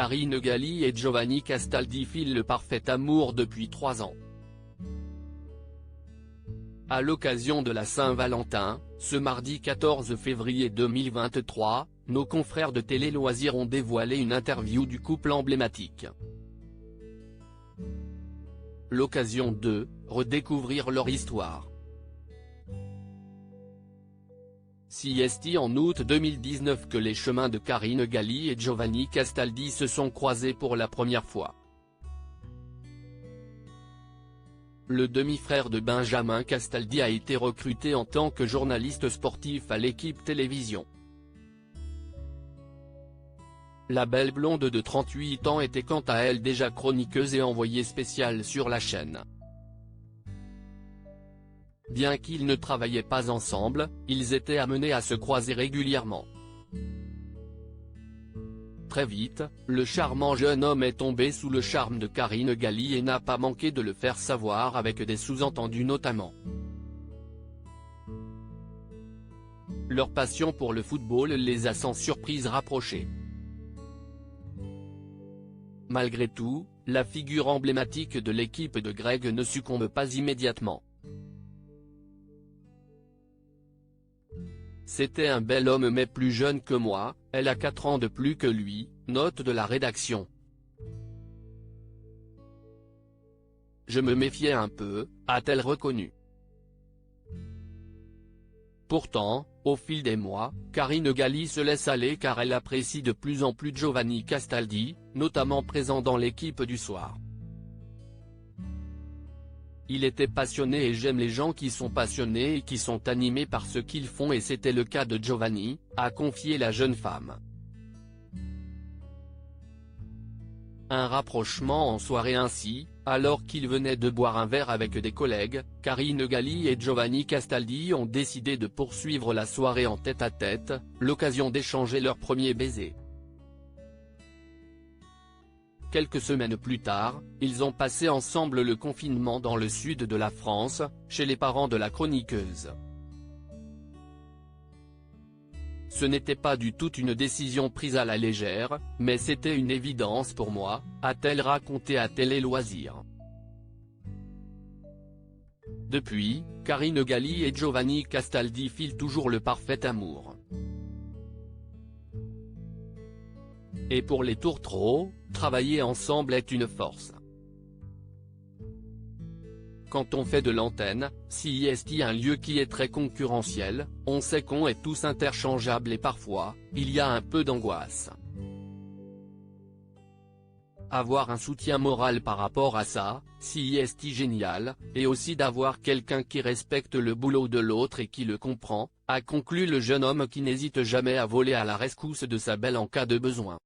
Karine Galli et Giovanni Castaldi filent le parfait amour depuis 3 ans. À l'occasion de la Saint-Valentin, ce mardi 14 février 2023, nos confrères de Télé Loisirs ont dévoilé une interview du couple emblématique. L'occasion de redécouvrir leur histoire. Si est en août 2019 que les chemins de Karine Galli et Giovanni Castaldi se sont croisés pour la première fois. Le demi-frère de Benjamin Castaldi a été recruté en tant que journaliste sportif à l'équipe télévision. La belle blonde de 38 ans était quant à elle déjà chroniqueuse et envoyée spéciale sur la chaîne. Bien qu'ils ne travaillaient pas ensemble, ils étaient amenés à se croiser régulièrement. Très vite, le charmant jeune homme est tombé sous le charme de Karine Galli et n'a pas manqué de le faire savoir avec des sous-entendus notamment. Leur passion pour le football les a sans surprise rapprochés. Malgré tout, la figure emblématique de l'équipe de Greg ne succombe pas immédiatement. C'était un bel homme mais plus jeune que moi, elle a 4 ans de plus que lui, note de la rédaction. Je me méfiais un peu, a-t-elle reconnu. Pourtant, au fil des mois, Karine Galli se laisse aller car elle apprécie de plus en plus Giovanni Castaldi, notamment présent dans l'équipe du soir. Il était passionné et j'aime les gens qui sont passionnés et qui sont animés par ce qu'ils font et c'était le cas de Giovanni, a confié la jeune femme. Un rapprochement en soirée ainsi, alors qu'ils venaient de boire un verre avec des collègues, Karine Galli et Giovanni Castaldi ont décidé de poursuivre la soirée en tête-à-tête, l'occasion d'échanger leur premier baiser. Quelques semaines plus tard, ils ont passé ensemble le confinement dans le sud de la France, chez les parents de la chroniqueuse. Ce n'était pas du tout une décision prise à la légère, mais c'était une évidence pour moi, a-t-elle raconté à Télé Loisirs. Depuis, Karine Galli et Giovanni Castaldi filent toujours le parfait amour. Et pour les tourtereaux, travailler ensemble est une force. Quand on fait de l'antenne, si est un lieu qui est très concurrentiel, on sait qu'on est tous interchangeables et parfois, il y a un peu d'angoisse. Avoir un soutien moral par rapport à ça, si est génial, et aussi d'avoir quelqu'un qui respecte le boulot de l'autre et qui le comprend, a conclu le jeune homme qui n'hésite jamais à voler à la rescousse de sa belle en cas de besoin.